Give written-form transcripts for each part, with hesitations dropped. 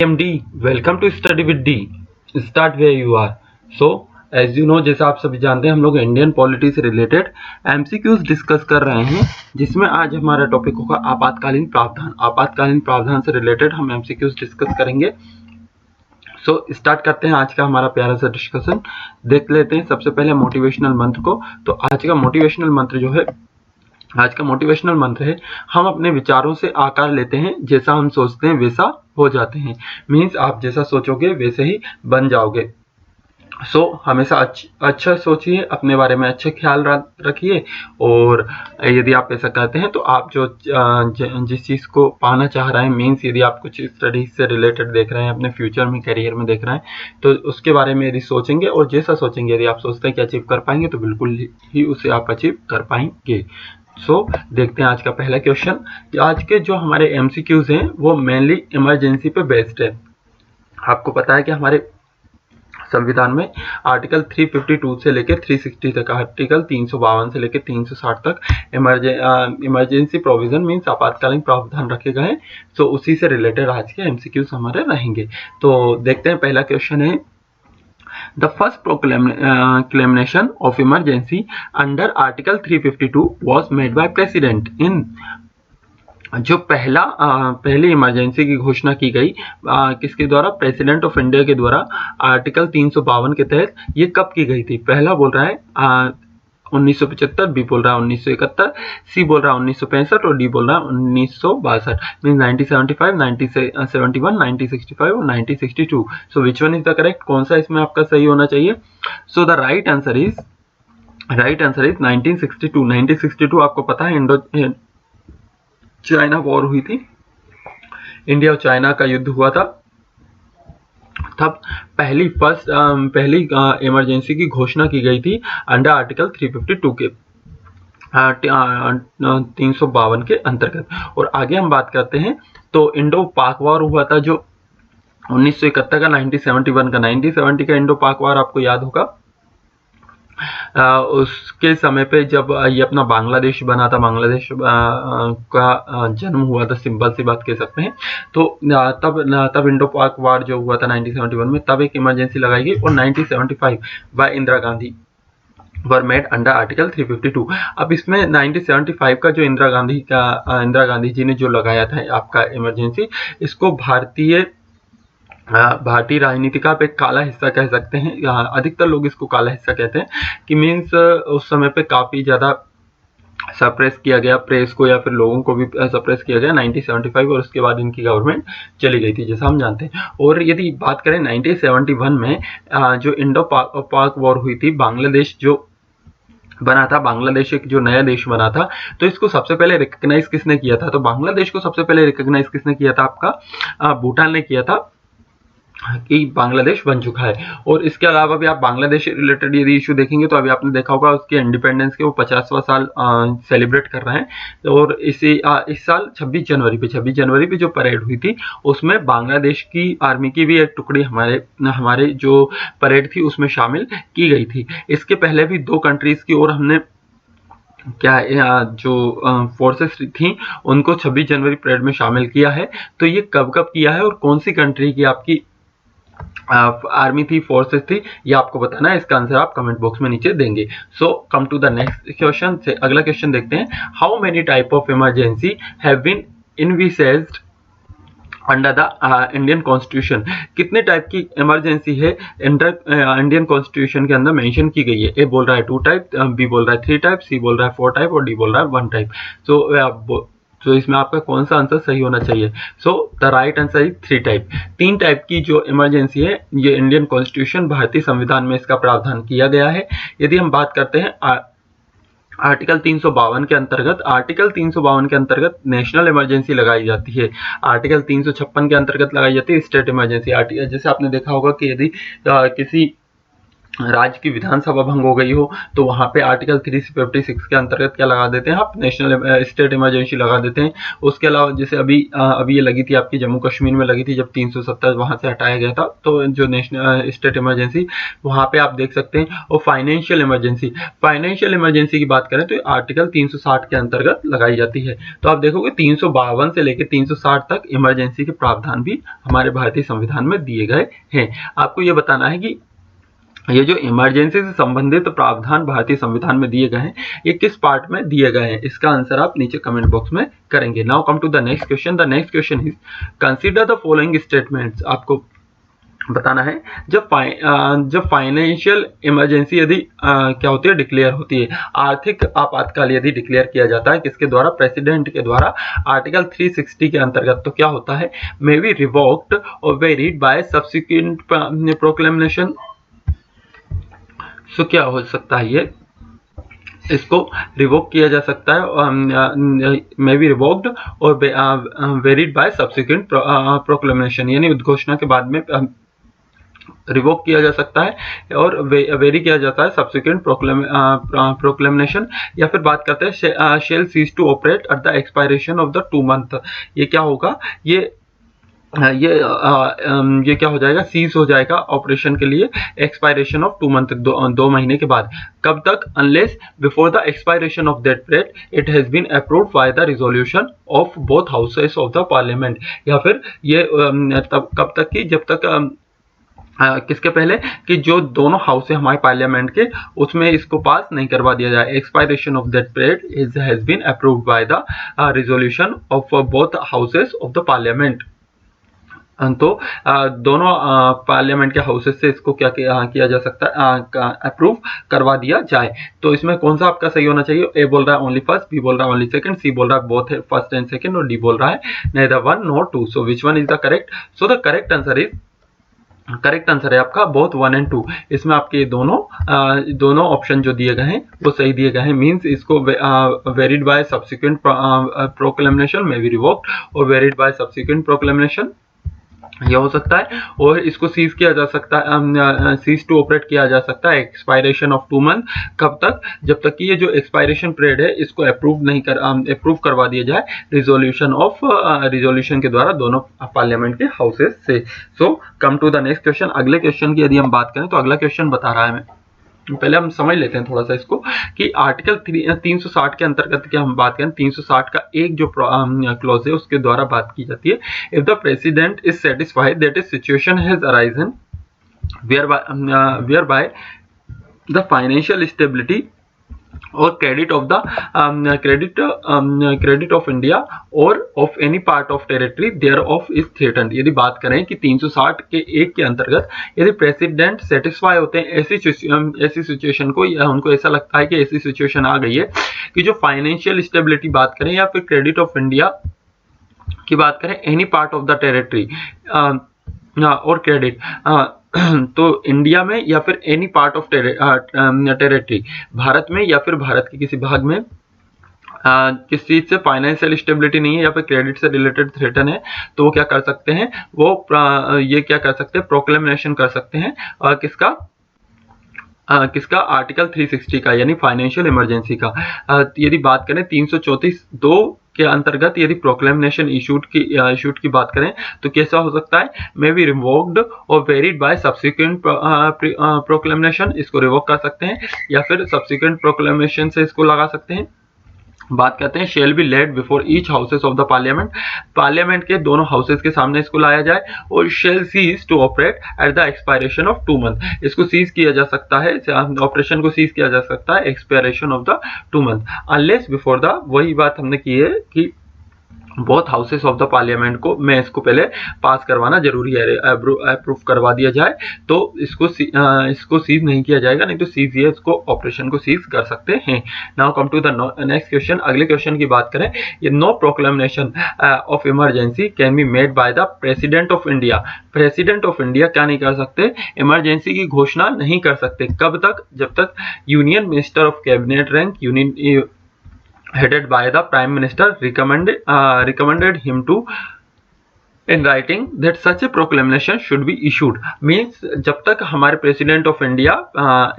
MD, welcome to Study with D. Start where you are. So, as you know, जैसा आप सभी जानते हैं, हम लोग इंडियन पॉलिटी से रिलेटेड MCQs डिस्कस कर रहे हैं, जिसमें आज हमारा टॉपिक होगा आपातकालीन प्रावधान। आपातकालीन प्रावधान से रिलेटेड हम MCQs डिस्कस करेंगे। स्टार्ट करते हैं आज का हमारा प्यारा सा डिस्कशन। देख लेते हैं सबसे पहले मोटिवेशनल मंत्र को। तो आज का मोटिवेशनल मंत्र है, हम अपने विचारों से आकार लेते हैं, जैसा हम सोचते हैं वैसा हो जाते हैं। मीन्स आप जैसा सोचोगे वैसे ही बन जाओगे। हमेशा अच्छा सोचिए, अपने बारे में अच्छा ख्याल रखिए, और यदि आप ऐसा करते हैं तो आप जो जिस चीज़ को पाना चाह रहे हैं, मीन्स यदि आप कुछ स्टडीज से रिलेटेड देख रहे हैं, अपने फ्यूचर में करियर में देख रहे हैं, तो उसके बारे में यदि सोचेंगे और जैसा सोचेंगे, यदि आप सोचते हैं कि अचीव कर पाएंगे, तो बिल्कुल ही उसे आप अचीव कर पाएंगे। देखते हैं आज का पहला क्वेश्चन। आज के जो हमारे MCQs हैं वो मेनली इमरजेंसी पे बेस्ड है। आपको पता है कि हमारे संविधान में आर्टिकल 352 से लेकर 360 तक, आर्टिकल 352 से लेकर 360 तक इमरजेंसी प्रोविजन मीन्स आपातकालीन प्रावधान रखे गए हैं। उसी से रिलेटेड आज के MCQs हमारे रहेंगे। तो देखते हैं, पहला क्वेश्चन है, The first proclamation of emergency under Article 352 was made by President in जो पहली इमरजेंसी की घोषणा की गई किसके द्वारा? प्रेसिडेंट ऑफ इंडिया के द्वारा आर्टिकल 352 के तहत। ये कब की गई थी? पहला बोल रहा है 1975, बी बोल रहा है 1971, सी बोल रहा है 1965 और डी बोल रहा है 1962। मीन 1975, 1971, 1965 और 1962। So which one is the correct? कौन सा इसमें आपका सही होना चाहिए? So the right answer is 1962। 1962 आपको पता है इंडो चाइना वॉर हुई थी, इंडिया और चाइना का युद्ध हुआ था। तब पहली इमरजेंसी की घोषणा की गई थी अंडर आर्टिकल 352 के 352 के अंतर्गत। और आगे हम बात करते हैं, तो इंडो पाक वॉर हुआ था जो 1971 का, 1970 का इंडो पाक वॉर आपको याद होगा। उसके समय पे जब ये अपना बांग्लादेश बना था, बांग्लादेश का जन्म हुआ था, सिंपल सी बात कह सकते हैं। तो तब इंडो पाक वार जो हुआ था 1971 में, तब एक इमरजेंसी लगाई गई, और 1975 by Indira Gandhi were made under article 352। अब इसमें 1975 का जो इंदिरा गांधी जी ने जो लगाया था आपका इमरजेंसी, इसको भारतीय राजनीति का एक काला हिस्सा कह सकते हैं। अधिकतर लोग इसको काला हिस्सा कहते हैं कि मीन्स उस समय पे काफी ज्यादा सप्रेस किया गया प्रेस को, या फिर लोगों को भी सप्रेस किया गया 1975, और उसके बाद इनकी गवर्नमेंट चली गई थी, जैसा हम जानते हैं। और यदि बात करें 1971 में जो इंडो पाक वॉर हुई थी, बांग्लादेश जो बना था, बांग्लादेश एक जो नया देश बना था, तो इसको सबसे पहले रिकॉग्नाइज किसने किया था? तो बांग्लादेश को सबसे पहले रिकॉग्नाइज किसने किया था? आपका भूटान ने किया था कि बांग्लादेश बन चुका है। और इसके अलावा भी आप बांग्लादेश से रिलेटेड यदि इशू देखेंगे, तो अभी आपने देखा होगा उसके इंडिपेंडेंस के वो 50वां साल सेलिब्रेट कर रहे हैं। और इस साल 26 जनवरी पे जो परेड हुई थी, उसमें बांग्लादेश की आर्मी की भी एक टुकड़ी हमारे जो परेड थी उसमें शामिल की गई थी। इसके पहले भी 2 कंट्रीज की और हमने जो फोर्सेस थी उनको 26 जनवरी परेड में शामिल किया है। तो ये कब किया है और कौन सी कंट्री की आपकी आर्मी थी, फोर्सेस थी, ये आपको बताना है। इसका आंसर आप कमेंट बॉक्स में नीचे देंगे। Come to the next question. से अगला क्वेश्चन देखते हैं, how many type of emergency have been envisaged under the Indian constitution? कितने टाइप की इमरजेंसी है इंडियन कॉन्स्टिट्यूशन के अंदर मेंशन की गई है? ए बोल रहा है 2 टाइप, बी बोल रहा है 3 टाइप, सी बोल रहा है 4 टाइप और डी बोल रहा है 1 टाइप। तो इसमें आपका कौन सा आंसर सही होना चाहिए? The right answer is 3 type. 3 type की जो इमरजेंसी है, ये इंडियन कॉन्स्टिट्यूशन, भारतीय संविधान में इसका प्रावधान किया गया है। यदि हम बात करते हैं आर्टिकल 352 के अंतर्गत नेशनल इमरजेंसी लगाई जाती है। आर्टिकल 356 के अंतर्गत लगाई जाती है स्टेट इमरजेंसी। जैसे आपने देखा होगा कि यदि किसी राज्य की विधानसभा भंग हो गई हो तो वहां पे आर्टिकल 356 के अंतर्गत क्या लगा देते हैं आप, नेशनल स्टेट इमरजेंसी लगा देते हैं। उसके अलावा जैसे अभी ये लगी थी आपकी जम्मू कश्मीर में लगी थी जब 370 वहां से हटाया गया था, तो जो नेशनल स्टेट इमरजेंसी वहां पे आप देख सकते हैं। और फाइनेंशियल इमरजेंसी की बात करें तो आर्टिकल 360 के अंतर्गत लगाई जाती है। तो आप देखोगे 352 से लेकर 360 तक इमरजेंसी के प्रावधान भी हमारे भारतीय संविधान में दिए गए हैं। आपको ये बताना है कि ये जो इमरजेंसी से संबंधित प्रावधान भारतीय संविधान में दिए गए हैं ये किस पार्ट में दिए गए हैं, इसका आंसर आप नीचे कमेंट बॉक्स में करेंगे। Now come to the next question. The next question is consider the following statements. आपको बताना है जब फाइनेंशियल इमरजेंसी यदि क्या होती है, डिक्लेयर होती है, आर्थिक आपातकाल यदि डिक्लेयर किया जाता है किसके द्वारा, प्रेसिडेंट के द्वारा, आर्टिकल 360 के अंतर्गत, तो क्या होता है, मे बी रिवोक्ड और वेरीड बाय सब्सिक्वेंट प्रोक्लेमेशन। सो क्या हो सकता है, ये इसको रिवोक किया जा सकता है, मे बी रिवोक्ड और वेरीड बाय सब्सिक्वेंट प्रोक्लेमेशन, यानी उद्घोषणा के बाद में रिवोक किया जा सकता है और वेरी किया जाता है सब्सिक्वेंट प्रोक्लेमेशन। या फिर बात करते हैं shall cease to operate at the expiration of the 2 month. ये क्या होगा, ये क्या हो जाएगा, सीज हो जाएगा ऑपरेशन के लिए एक्सपायरेशन ऑफ 2 मंथ, 2 महीने के बाद। कब तक, unless before the expiration of that period it has been approved by the resolution of both houses of the parliament. या फिर ये तब कब तक की, जब तक किसके पहले कि जो दोनों हाउस है हमारे पार्लियामेंट के उसमें इसको पास नहीं करवा दिया जाए। Expiration of that period has been approved by the resolution of both houses of the parliament. तो दोनों पार्लियामेंट के हाउसेस से इसको क्या किया जा सकता है, अप्रूव करवा दिया जाए। तो इसमें कौन सा आपका सही होना चाहिए, ए बोल रहा है ओनली फर्स्ट, बी बोल रहा है ओनली सेकंड, सी बोल रहा है बोथ है फर्स्ट एंड सेकंड, और डी बोल रहा है neither 1 nor 2। So which one is the correct, so the correct answer है आपका बोथ 1 एंड 2। इसमें आपके दोनों ऑप्शन जो दिए गए हैं वो सही दिए गए हैं। मींस इसको वेरिड बाय सब्सिक्वेंट प्रोक्लेमेशन में भी रिवोक्ड और वेरिड बाय सब्सिक्वेंट प्रोक्लेमेशन यह हो सकता है। और इसको सीज किया जा सकता है, सीज टू ऑपरेट किया जा सकता है एक्सपायरेशन ऑफ 2 मंथ। कब तक, जब तक कि ये जो एक्सपायरेशन पीरियड है इसको अप्रूव करवा दिया जाए रिजोल्यूशन के द्वारा दोनों पार्लियामेंट के हाउसेस से। So come to the next question. अगले क्वेश्चन की यदि हम बात करें तो अगला क्वेश्चन बता रहा है हमें, पहले हम समझ लेते हैं थोड़ा सा इसको कि आर्टिकल 360 के अंतर्गत क्या हम बात करें। 360 का एक जो क्लॉज है उसके द्वारा बात की जाती है, if the president is satisfied that is situation has arisen whereby the financial stability और क्रेडिट ऑफ इंडिया और of any part of territory thereof is threatened. यदि बात करें कि 360 के एक के अंतर्गत यदि प्रेसिडेंट सेटिस्फाई होते हैं ऐसी सिचुएशन को, या उनको ऐसा लगता है कि ऐसी सिचुएशन आ गई है कि जो फाइनेंशियल स्टेबिलिटी बात करें या फिर क्रेडिट ऑफ इंडिया की बात करें, any part of the territory और क्रेडिट तो इंडिया में या फिर any part of territory, Bharat में या फिर भारत के किसी भाग में किस चीज से फाइनेंशियल स्टेबिलिटी नहीं है या फिर क्रेडिट से रिलेटेड थ्रेटन है, तो वो क्या कर सकते हैं, वो ये क्या कर सकते हैं, प्रोक्लेमेशन कर सकते हैं किसका आर्टिकल 360 का, यानी फाइनेंशियल इमरजेंसी का। यदि बात करें 334(2) के अंतर्गत यदि प्रोक्लेमेशन इशूड की बात करें तो कैसा हो सकता है, मे बी रिवोक्ड और वेरिड बाय सब्सिक्वेंट प्रोक्लेमेशन, इसको रिवोक कर सकते हैं या फिर सब्सिक्वेंट प्रोक्लेमेशन से इसको लगा सकते हैं। बात करते हैं shall be laid before each houses of the parliament के दोनों हाउसेस के सामने इसको लाया जाए। और shall cease to operate at the expiration of 2 month, इसको सीज किया जा सकता है, ऑपरेशन को सीज किया जा सकता है expiration of the 2 month, unless before the, वही बात हमने की है कि both houses of the parliament को मैं इसको पहले पास करवाना जरूरी है, अप्रूव करवा दिया जाए तो इसको सीज नहीं किया जाएगा, नहीं तो सीज ये इसको ऑपरेशन को सीज कर सकते हैं। Now come to the next question. अगले क्वेश्चन की बात करें, ये no proclamation of emergency can be made by the president of India. President of India क्या नहीं कर सकते, इमरजेंसी की घोषणा नहीं कर सकते। कब तक, जब तक union minister of cabinet rank headed by the prime minister recommended him to in writing that such A proclamation should be issued. Means जब तक हमारे प्रेसिडेंट ऑफ इंडिया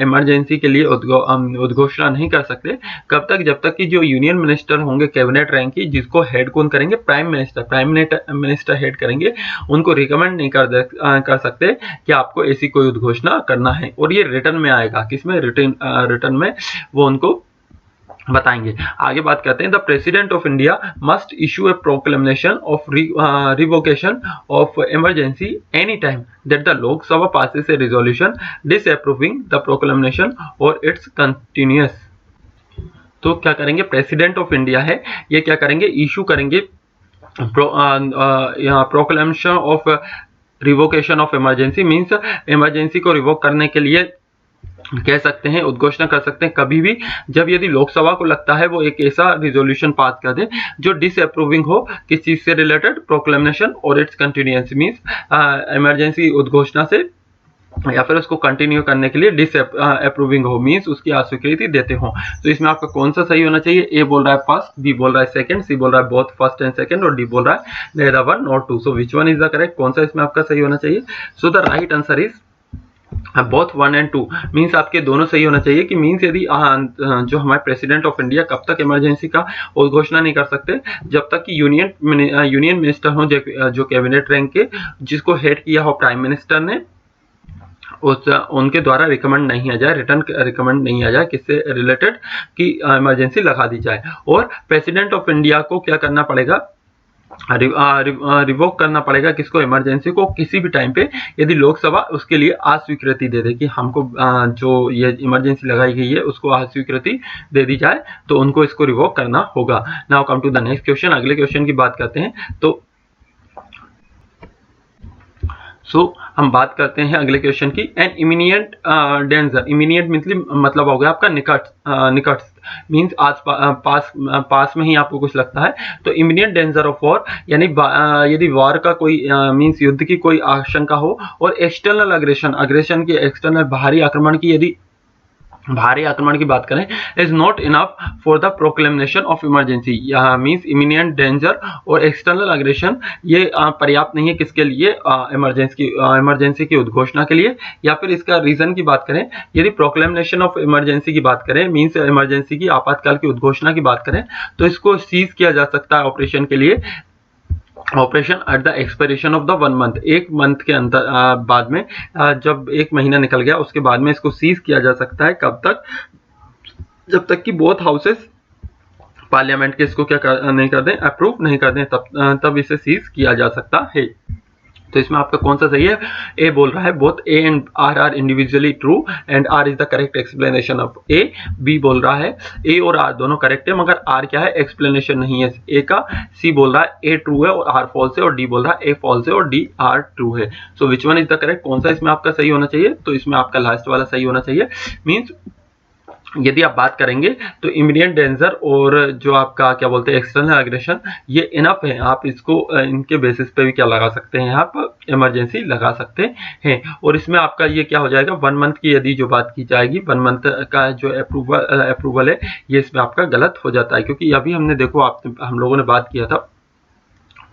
इमरजेंसी के लिए उद्घोषणा नहीं कर सकते, कब तक, जब तक कि जो यूनियन मिनिस्टर होंगे कैबिनेट रैंक की, जिसको हेड कौन करेंगे, प्राइम मिनिस्टर हेड करेंगे, उनको रिकमेंड नहीं कर सकते कि आपको ऐसी कोई उद्घोषणा करना है। और ये रिटर्न में आएगा, किसमें, रिटर्न में वो उनको बताएंगे। आगे बात करते हैं, the president of India must issue A proclamation of revocation of emergency any time that the Lok Sabha passes A resolution disapproving the proclamation और इट्स कंटिन्यूअस। तो क्या करेंगे, प्रेसिडेंट ऑफ इंडिया है, ये क्या करेंगे, इशू करेंगे proclamation of revocation of emergency. Means emergency को रिवोक करने के लिए कह सकते हैं, उद्घोषणा कर सकते हैं कभी भी जब यदि लोकसभा को लगता है वो एक ऐसा रिजोल्यूशन पास कर दे जो डिसअप्रूविंग हो किस चीज से रिलेटेड, प्रोक्लेमेशन और इट्स कंटिन्यूअंस। मींस इमरजेंसी उद्घोषणा से या फिर उसको कंटिन्यू करने के लिए डिसअप्रूविंग हो, मींस उसकी अस्वीकृति देते हो। तो इसमें आपका कौन सा सही होना चाहिए, ए बोल रहा है फर्स्ट, बी बोल रहा है सेकंड, सी बोल रहा है बोथ फर्स्ट एंड सेकंड और डी बोल रहा है neither one not two. So which one is the correct, कौन सा इसमें आपका सही होना चाहिए। So the right answer is both 1 and 2। Means आपके दोनों सही होना चाहिए कि मीन्स यदि जो हमारे प्रेसिडेंट ऑफ इंडिया कब तक इमरजेंसी का उद्घोषणा नहीं कर सकते, जब तक कि यूनियन मिनिस्टर हो जो कैबिनेट रैंक के, जिसको हेड किया हो प्राइम मिनिस्टर ने, उनके द्वारा रिकमेंड नहीं आ जाए, रिटर्न रिकमेंड नहीं आ जाए किससे रिलेटेड कि इमरजेंसी लगा दी जाए। और प्रेसिडेंट ऑफ इंडिया को क्या करना पड़ेगा, रिवोक करना पड़ेगा किसको, इमरजेंसी को, किसी भी टाइम पे यदि लोकसभा उसके लिए अस्वीकृति दे दे कि हमको जो ये इमरजेंसी लगाई गई है उसको अस्वीकृति दे दी जाए, तो उनको इसको रिवोक करना होगा। Now come to the next question, अगले क्वेश्चन की बात करते हैं। तो हम बात करते हैं अगले क्वेश्चन की, एन इमिनिएंट डेंजर। इमिनिएंट मतलब हो गया आपका निकट मीन्स पास में ही आपको कुछ लगता है। तो इमिनिएंट डेंजर ऑफ वॉर यानी यदि वॉर का कोई मीन्स युद्ध की कोई आशंका हो, और एक्सटर्नल अग्रेशन की, एक्सटर्नल बाहरी आक्रमण की, यदि भारी आक्रमण की बात करें, is not enough for the proclamation of emergency. Means imminent danger और एक्सटर्नल अग्रेशन ये पर्याप्त नहीं है किसके लिए, इमरजेंसी की उद्घोषणा के लिए। या फिर इसका रीजन की बात करें, यदि प्रोक्लेमेशन ऑफ इमरजेंसी की बात करें, मीन्स इमरजेंसी की आपातकाल की उद्घोषणा की बात करें, तो इसको सीज किया जा सकता है ऑपरेशन के लिए, operation at the expiration of the 1 month। 1 month के अंतर बाद में, जब 1 महीना निकल गया उसके बाद में इसको सीज किया जा सकता है। कब तक, जब तक कि बोथ हाउसेस पार्लियामेंट के इसको क्या नहीं कर दें, अप्रूव नहीं कर दें, तब इसे सीज किया जा सकता है। तो इसमें आपका कौन सा सही है, ए बोल रहा है both A and R R individually true and R is the correct explanation of A. B बोल रहा है ए और आर दोनों करेक्ट है मगर आर क्या है, एक्सप्लेनेशन नहीं है ए का। सी बोल रहा है ए ट्रू है और आर फॉल्स है, और डी बोल रहा है ए फॉल्स है और डी आर ट्रू है। So which one is the correct, कौन सा इसमें आपका सही होना चाहिए। तो इसमें आपका लास्ट वाला सही होना चाहिए। मीन्स यदि आप बात करेंगे तो इमीडिएट डेंजर और जो आपका क्या बोलते हैं एक्सटर्नल एग्रेशन, ये इनफ है, आप इसको इनके बेसिस पे भी क्या लगा सकते हैं, आप इमरजेंसी लगा सकते हैं। और इसमें आपका ये क्या हो जाएगा, 1 month की यदि जो बात की जाएगी, 1 month का जो अप्रूवल है, ये इसमें आपका गलत हो जाता है। क्योंकि अभी हमने देखो हम लोगों ने बात किया था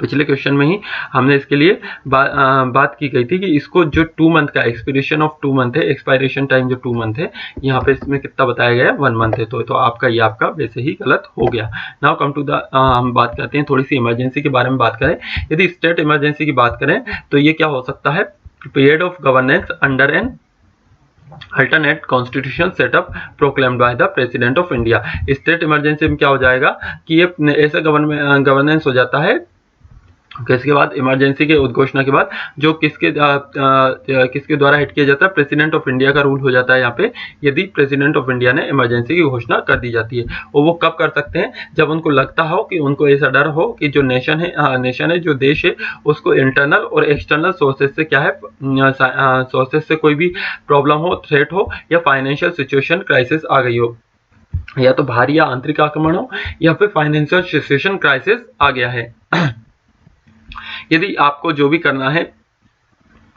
पिछले क्वेश्चन में ही, हमने इसके लिए बात की गई थी कि इसको जो 2 month का एक्सपायरेशन ऑफ 2 month है, एक्सपायरेशन टाइम जो 2 month है, यहाँ पे इसमें कितना बताया गया है, 1 month है। तो आपका ये आपका वैसे ही गलत हो गया। नाउ कम टू द, हम बात करते हैं थोड़ी सी इमरजेंसी के बारे में बात करें। यदि स्टेट इमरजेंसी की बात करें तो ये क्या हो सकता है, period of governance under an alternate constitution setup proclaimed bye the president of India. State emergency में क्या हो जाएगा कि ये ऐसा गवर्नेंस हो जाता है किसके बाद, इमरजेंसी के उद्घोषणा के बाद, जो किसके द्वारा हेड किया जाता है, प्रेसिडेंट ऑफ इंडिया का रूल हो जाता है यहाँ पे। यदि प्रेसिडेंट ऑफ इंडिया ने इमरजेंसी की घोषणा कर दी जाती है, और वो कब कर सकते हैं, जब उनको लगता हो कि उनको ऐसा डर हो कि जो नेशन है जो देश है, उसको इंटरनल और एक्सटर्नल सोर्सेज से क्या है, सोर्सेज से कोई भी प्रॉब्लम हो, थ्रेट हो, या फाइनेंशियल सिचुएशन क्राइसिस आ गई हो, या तो बाहरी या आंतरिक आक्रमण हो, या फिर फाइनेंशियल सिचुएशन क्राइसिस आ गया है। यदि आपको जो भी करना है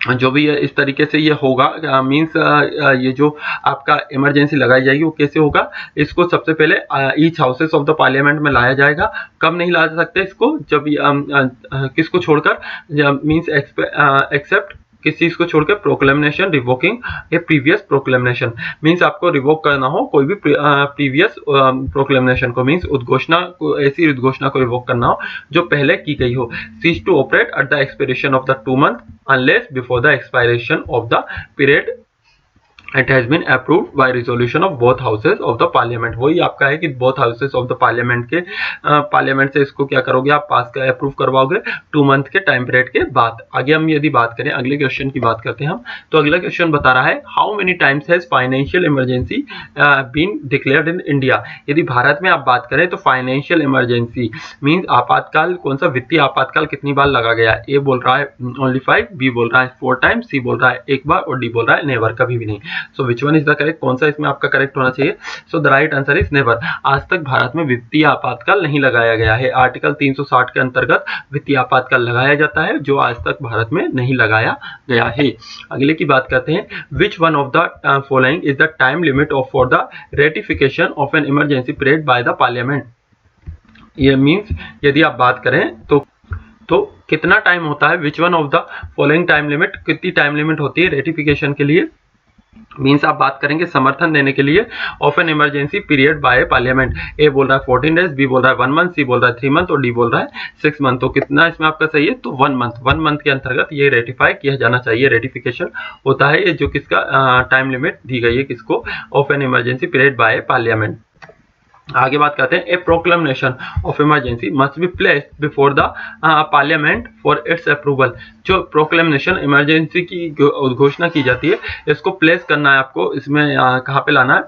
जो भी है इस तरीके से ये होगा, मींस ये जो आपका इमरजेंसी लगाई जाएगी वो कैसे होगा, इसको सबसे पहले each houses of the parliament में लाया जाएगा। कब नहीं ला सकते इसको, जब किसको छोड़कर, मींस एक्सेप्ट किस चीज को छोड़कर, proclamation revoking A previous proclamation, means आपको रिवोक करना हो कोई भी प्रीवियस प्रोक्लेमेशन को, मींस उद्घोषणा को, ऐसी उद्घोषणा को रिवोक करना हो जो पहले की गई हो। Cease to operate at the expiration of the 2 months unless before the expiration of the period it has been approved by resolution of both houses of the parliament। वही आपका है कि both houses of the parliament के parliament से इसको क्या करोगे, आप पास कर अप्रूव करवाओगे 2 month के टाइम पीरियड के बाद। आगे हम यदि बात करें, अगले क्वेश्चन की बात करते हैं हम, तो अगला क्वेश्चन बता रहा है how many times has financial emergency been declared in India. यदि भारत में आप बात करें तो फाइनेंशियल इमरजेंसी मीन्स आपातकाल, कौन सा वित्तीय आपातकाल कितनी बार लगा गया है। ए बोल रहा है ओनली 5, बी बोल रहा है 4 टाइम्स, सी बोल रहा है एक बार और डी बोल रहा है नेवर, कभी भी नहीं। So which one is the correct, कौन सा इसमें आपका करेक्ट होना चाहिए। So the right answer is never. आज तक भारत में वित्तीय आपातकाल नहीं लगाया गया है। आर्टिकल 360 के अंतर्गत वित्तीय आपातकाल लगाया जाता है, जो आज तक भारत में नहीं लगाया गया है। अगले की बात करते हैं, which one of the following is the time limit of for the ratification of an emergency period by the parliament. ये मीन्स यदि आप बात करें तो कितना टाइम होता है, which one of the following time limit, कितनी टाइम लिमिट होती है रेटिफिकेशन के लिए। मीन्स आप बात करेंगे समर्थन देने के लिए of an emergency period by parliament. A बोल रहा है 14 डेज, बी बोल रहा है 1 month, सी बोल रहा है 3 month और डी बोल रहा है 6 month। तो कितना इसमें आपका सही है, तो 1 month। 1 month के अंतर्गत ये रेटिफाई किया जाना चाहिए। रेटिफिकेशन होता है ये जो किसका टाइम लिमिट दी गई है किसको, of an emergency period by parliament. आगे बात करते हैं, a proclamation of emergency must be placed before the parliament for its approval. जो प्रोक्लेमेशन इमरजेंसी की घोषणा की जाती है, इसको प्लेस करना है आपको, इसमें कहाँ पे लाना है,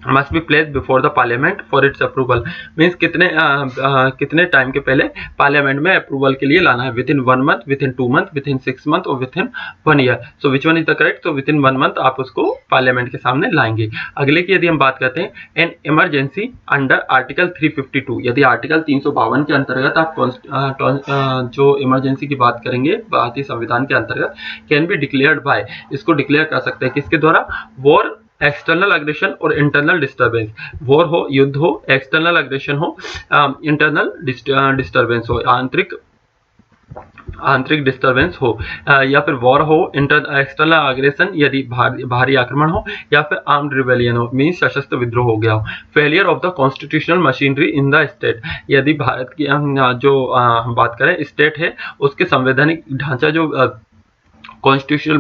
must be placed before the parliament for its approval. Means कितने टाइम के पहले पार्लियामेंट में अप्रूवल के लिए लाना है, with in 1 month, with in 2 month, with in 6 month और with in 1 year। So which one is the correct, तो विद इन 1 month आप उसको पार्लियामेंट के सामने लाएंगे। अगले की यदि हम बात करते हैं, एन इमरजेंसी अंडर आर्टिकल 352, यदि आर्टिकल 352 के अंतर्गत आप जो इमरजेंसी की बात करेंगे भारतीय संविधान के अंतर्गत, कैन बी डिक्लेयर्ड बाय, इसको डिक्लेयर कर सकते हैं किसके द्वारा, वॉर, एक्सटर्नल अग्रेशन और इंटरनल डिस्टर्बेंस। वॉर हो, युद्ध हो, एक्सटर्नल अग्रेशन हो, इंटरनल डिस्टर्बेंस हो, आंतरिक डिस्टर्बेंस हो, या फिर वॉर हो, एक्सटर्नल अग्रेशन यदि भारी आक्रमण हो, या फिर आर्म्ड रिबेलियन हो, मीन्स सशस्त्र विद्रोह हो गया हो। Failure of the constitutional machinery in the state, यदि भारत की जो हम बात करें स्टेट है उसके संवैधानिक ढांचा जो कॉन्स्टिट्यूशनल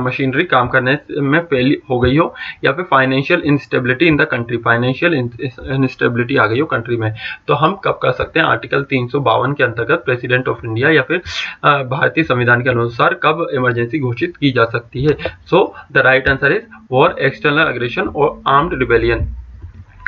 मशीनरी काम करने में फेल हो गई हो, या फिर financial instability in the country, financial instability आ गई हो कंट्री में, तो हम कब कर सकते हैं, आर्टिकल 352 के अंतर्गत प्रेसिडेंट ऑफ इंडिया या फिर भारतीय संविधान के अनुसार कब इमरजेंसी घोषित की जा सकती है। सो the right answer is war, external aggression और आर्म्ड रिबेलियन।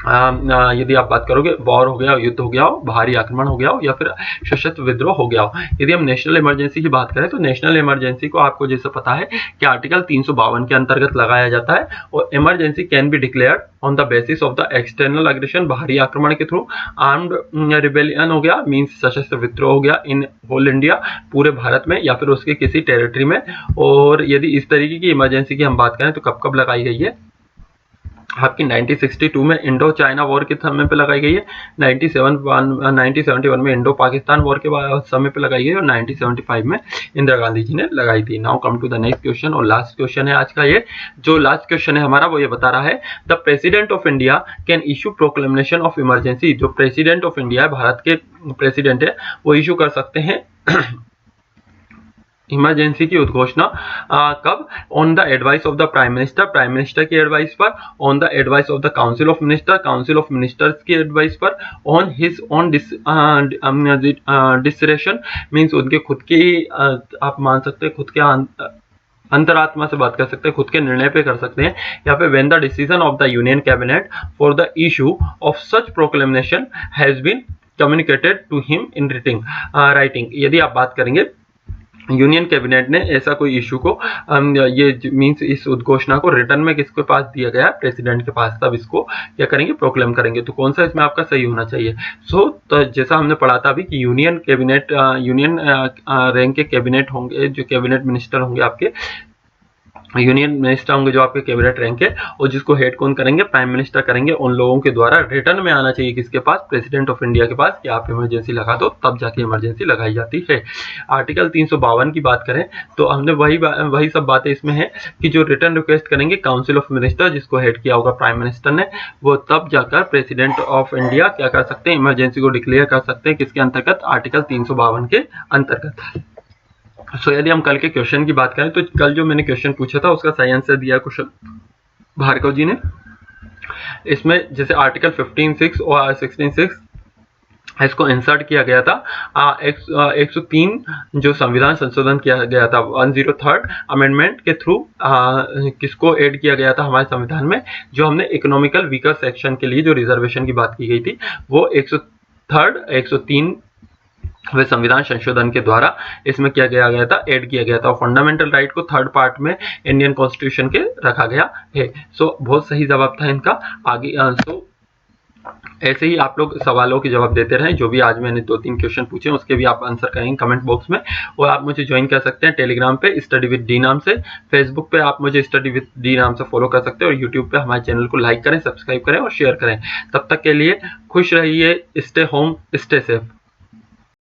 यदि आप बात करोगे वॉर हो गया, युद्ध हो गया हो, भारी आक्रमण हो गया हो, या फिर सशस्त्र विद्रोह हो गया हो। यदि हम नेशनल इमरजेंसी की बात करें तो नेशनल इमरजेंसी को आपको जैसे पता है कि आर्टिकल 352 के अंतर्गत लगाया जाता है, और emergency can be declared on the basis of the external aggression, बाहरी आक्रमण के थ्रू, आर्म्ड रिबेलियन हो गया मीन्स सशस्त्र विद्रोह हो गया इन होल इंडिया, पूरे भारत में या फिर उसके किसी टेरिटरी में। और यदि इस तरीके की इमरजेंसी की हम बात करें तो कब कब लगाई गई है, आपकी 1962 में इंडो चाइना वॉर के समय पे लगाई गई है, 1971 में इंडो पाकिस्तान वॉर के समय पे लगाई गई, और 1975 में इंदिरा गांधी जी ने लगाई थी। Now come to the next question, और लास्ट क्वेश्चन है आज का। ये जो लास्ट क्वेश्चन है हमारा वो ये बता रहा है, the president of India can issue proclamation of emergency. जो प्रेसिडेंट ऑफ इंडिया है, भारत के प्रेसिडेंट है, वो इशू कर सकते हैं इमरजेंसी की उद्घोषणा कब, on the advice of the prime minister, prime minister की एडवाइस पर, on the advice of the council of minister, council of ministers की एडवाइस पर, on his on discretion means उनके खुद की आप मान सकते हैं खुद के अंतरात्मा से बात कर सकते हैं, खुद के निर्णय पे कर सकते हैं, या फिर when the decision of the union cabinet for the issue of such proclamation has been communicated to him in writing. यदि आप बात करेंगे यूनियन कैबिनेट ने ऐसा कोई इशू को ये मींस इस उद्घोषणा को रिटर्न में किसके पास दिया गया, प्रेसिडेंट के पास, तब इसको क्या करेंगे, प्रोक्लेम करेंगे। तो कौन सा इसमें आपका सही होना चाहिए। तो जैसा हमने पढ़ा था अभी कि यूनियन कैबिनेट, यूनियन रैंक के कैबिनेट होंगे, जो कैबिनेट मिनिस्टर होंगे आपके, यूनियन मिनिस्टर होंगे जो आपके कैबिनेट रैंक है, और जिसको हेड कौन करेंगे, प्राइम मिनिस्टर करेंगे। उन लोगों के द्वारा रिटर्न में आना चाहिए किसके पास, प्रेसिडेंट ऑफ इंडिया के पास, कि आप इमरजेंसी लगा दो, तब जाके इमरजेंसी लगाई जाती है। आर्टिकल 352 की बात करें तो हमने वही सब बातें इसमें है कि जो रिटर्न रिक्वेस्ट करेंगे काउंसिल ऑफ मिनिस्टर, जिसको हेड किया होगा प्राइम मिनिस्टर ने, वो तब जाकर प्रेसिडेंट ऑफ इंडिया क्या कर सकते हैं, इमरजेंसी को डिक्लेयर कर सकते हैं, किसके अंतर्गत, आर्टिकल 352 के अंतर्गत। यदि हम कल के क्वेश्चन की बात करें तो कल जो मैंने क्वेश्चन पूछा था उसका सही आंसर दिया क्वेश्चन भार्गव जी ने। इसमें जैसे आर्टिकल 15(6) और 16(6) इसको इंसर्ट किया गया था। 103 जो संविधान संशोधन किया गया था, 103rd अमेंडमेंट के थ्रू किसको ऐड किया गया था हमारे संविधान में, जो हमने इकोनॉमिकल वीकर सेक्शन के लिए जो रिजर्वेशन की बात की गई थी, वो 103 वे संविधान संशोधन के द्वारा इसमें किया गया था, ऐड किया गया था। फंडामेंटल राइट को थर्ड पार्ट में इंडियन कॉन्स्टिट्यूशन के रखा गया है। बहुत सही जवाब था इनका। आगे ऐसे ही आप लोग सवालों के जवाब देते रहें। जो भी आज मैंने 2-3 क्वेश्चन पूछे उसके भी आप आंसर करेंगे कमेंट बॉक्स में, और आप मुझे ज्वाइन कर सकते हैं टेलीग्राम पे स्टडी विद डी नाम से, फेसबुक पे आप मुझे स्टडी विद डी नाम से फॉलो कर सकते हैं, और यूट्यूब पे हमारे चैनल को लाइक करें, सब्सक्राइब करें और शेयर करें। तब तक के लिए खुश रहिए, स्टे होम, स्टे सेफ।